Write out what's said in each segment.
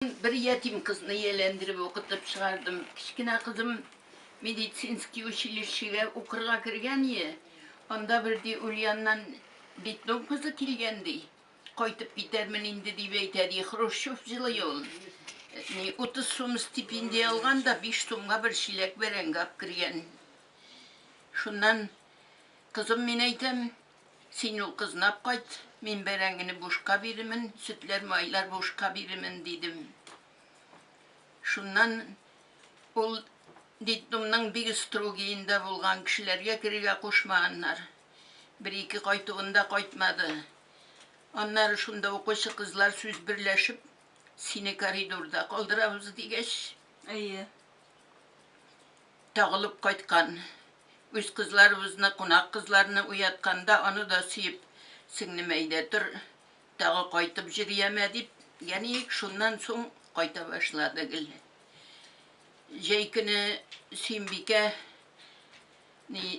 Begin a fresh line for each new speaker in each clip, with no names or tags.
Bir yetim kızını eğlendirip okutup çıkardım. Kiçkine kızım медицинский училищеге укырга кирген ye. Анда бирди Ульяннан диплом кызы келгенди. Кайтып кетермин инде дип әйтәди. Хрущев жылый ул. 30 сум стипендия алган да 5 сумга бер шилек бәрәңге алып кирген. Шуннан кызым мен әйтәм, син ул кызны алып кайт, мен бәрәңгене бушка бирәмен, сөтләр, майлар бушка бирәмен дидем. Шуннан ул Дипломның бик строгийында булган кешеләргә керергә кушмаганнар. Бер-ике кайтуында кайтмады. Аннары шунда укучы кызлар сүз берләшеп, сине коридорда калдырабыз дигәч, тагылып кайткан. Үз кызларыбызны, кунак кызларны уятканда, аны да сөеп, сеңнем әйдә тор, тагы кайтып җирияме дип, яни шуннан соң кайта башлады гел. Җәй Симбикә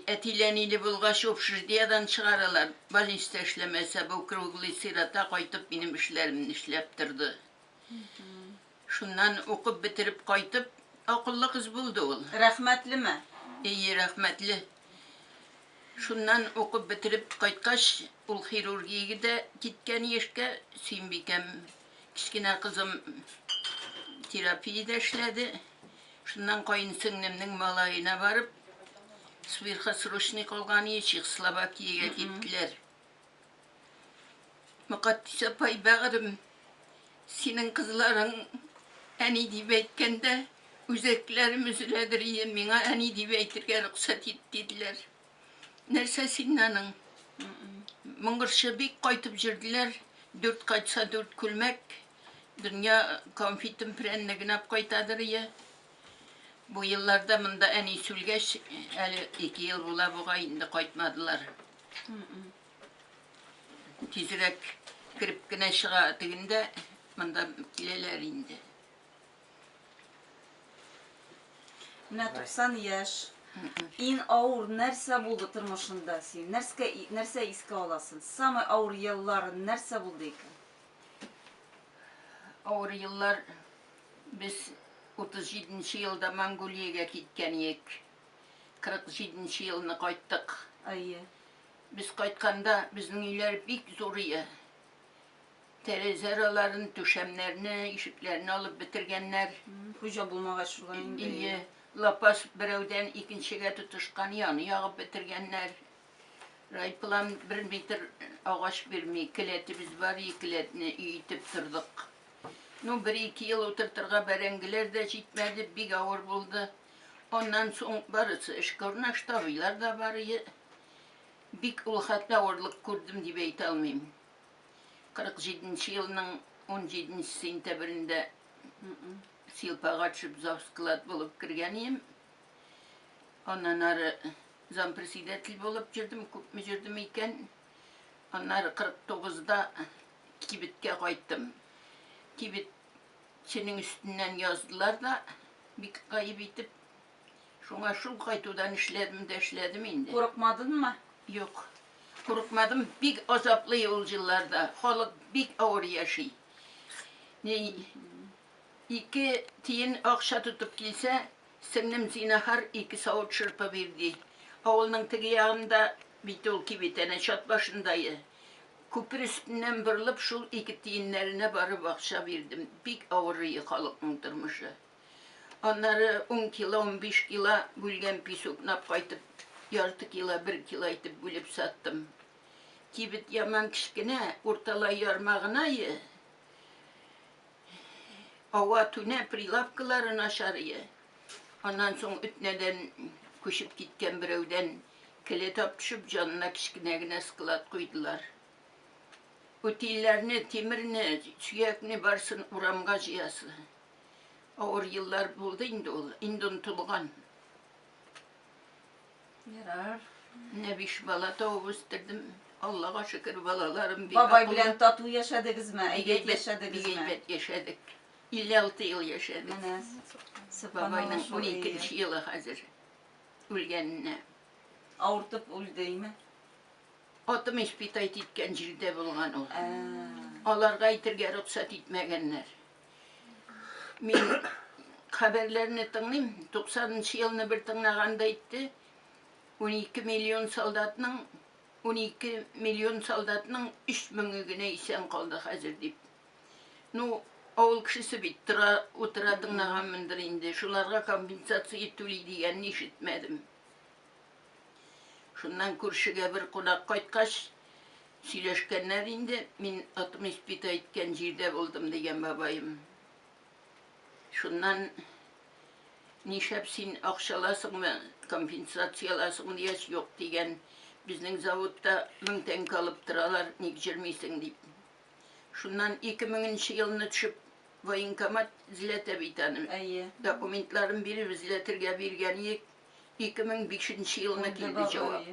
әтиләниле булгач общежитиедан чыгаралар. Больниста эшләмәсә, бу круглый сирата кайтып минем эшләремне эшләп торды. Шуннан укып бетереп кайтып, акыллы кыз булды ул.
Рәхмәтлеме?
Рәхмәтле. Шуннан укып бетереп кайткач, ул хирургиягә киткән яшькә, Симбикәм кичкенә кызым терапиядә эшләде. Шуннан кайын сеңнемнең малаена барып, сверхсрочный калганы Чехословакиягә киттеләр. Мөкаддис апай, бәгърем, синең кызларың әни дип әйткәндә, үзәкләрем өзеләдер, миңа әни дип әйтергә рөхсәт ит диделәр. Нәрсә синнәнең? Моңгырчы бик кайтып җирделәр, 4 кайтса 4 күлмәк, дөнья конфитим прәннеген алып кайтадыр. Бу елларда монда әни сүлгәч, әле 2 ел була буга инде кайтмадылар. Тизрәк кирип кенә чыга дигәндә, монда киләләр инде.
Менә 90 яшь. Иң авыр нәрсә булды тормышында син? Нәрсә искә аласың? Самый авыр еллар нәрсә булды икән?
Авыр еллар без 37 елда Монголиягә киткән идек. 47 елны кайттык. Без кайтканда безнең өйләр бик зур иде. Тәрәзәләрен, түшәмнәрне, ишекләрне алып бетергәннәр.
Хуҗа булмагач шулай инде.
Лапас берәүдән икенчегә тотышкан, яны ягып бетергәннәр. Райплан 1 метр агач бирми, келәтебез бар, келәтне өйтеп тордык. 1-2 ел утыртырга бәрәңгеләр дә җитмәде, бик авыр булды. Оннан соң барысы эшкә урнаштырулар да бар иде. Бик ул хәтта авырлык күрдем дип әйтә алмыйм. 47 елның 17 сентябрендә Силпага төшеп завсклад булып кергән идем. Аннан ары зампредседатель булып җирдем, күпме җирдем икән. Аннары 49да Кибеткә кайттым. Кибетченең өстеннән яздылар да, бик гаеп итеп. Шуңа шул кайтудан эшләдем инде.
Курыкмадыңмы?
Юк, курыкмадым. Бик азаплы ул җилларда. Халык бик авыр яши. 2 тиен акча тотып килсә, сеңнем зинахар 2 савыт шырпы бирде. Авылның теге ягында бит ул Кибетәнә чат башындайы. Күпер өстеннән борылып, шул 2 тиеннәренә барып акча бирдем. Бик авыр халыкның тормышы. Аннары 10 кило, 15 кило бүлгән песокны кайтып, ярты кило, 1 кило итеп бүлеп саттым. Кибет яман кичкенә, урталай ярмагына ие. Ава түнә прилавкалары начар ие. Аннан соң үтнәдән күчеп киткән берәүдән келәт алып төшеп, җанына кичкенә генә склад куйдылар. Ütillerini, timirini, süyekini barsın uramga jiyası. Ağır yıllar buldu indi ol, indi unutulgan.
Yarar.
Ne biş bala tavuk üstürdüm. Allah'a şükür balalarım.
Babay bilen tatu yaşadınız mı? Eget yaşadınız mı?
Eget yaşadık. 56 yıl yaşadık. Babayla 12. yılı hazır. Ülgenine.
Avurtup öldü mi?
Atım ispitayt etken jirde bulgan ol. Alarga itirge ruhsat etmegenler. Мен haberlerini tınlayım. 90. yılını bir tınlaganda aytdı. 12 milyon soldatның 12 milyon soldatның 3000'i güne isen kaldı hazır deyip. Ну, ауыл кішісі бит отыратыңнағанмындыр енді. Шуларға компенсация төлей дегенін ишітмедім. Шуннан көршіге бір қонақ қайтқаш, сөйлешкеннер енді, мен 65 айткен жерде болдым деген бабайым. Шуннан нишеп сен ақшаласың, компенсацияласың дейс, жоқ деген. Біздің заводта 1000 теңге алып тұралар, неге жүрмейсің deyip. Шуннан 2000 yılını düşüp военкомат зілеті бейтаным. Документларын беріп зілетірге бергенек 2005 yılına келді жауап.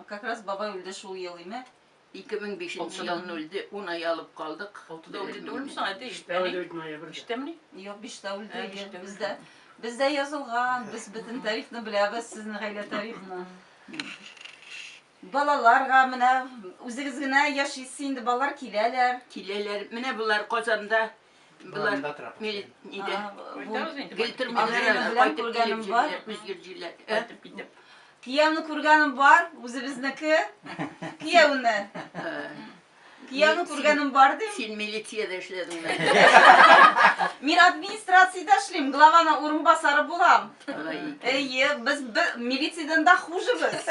Как раз бабай өлді шул ел еме?
2005 yılını өлді, 10 ay alıp kaldık.
6'da öldü olur musun? Hadi işte mi?
Yok, 5'te öldü. Bizde yazılgan, biz bütün tarihini biliriz, sizin gayle tarihini. Balalarga mine üzerine yaşayısı indi balar kileler.
Kileler, mine bunlar Kozan'da, bunlar neydi? Geltirmeler, kaytıp gelip özgürcüler.
Kiyevni kurganım var, üzerizdeki Kiyevni. Kiyevni kurganım var değil mi?
Sen militsiyada işledin ben.
Min administrasyada işleyim, glavana urunbasarı bulam. Biz militsiyeden da hujı biz.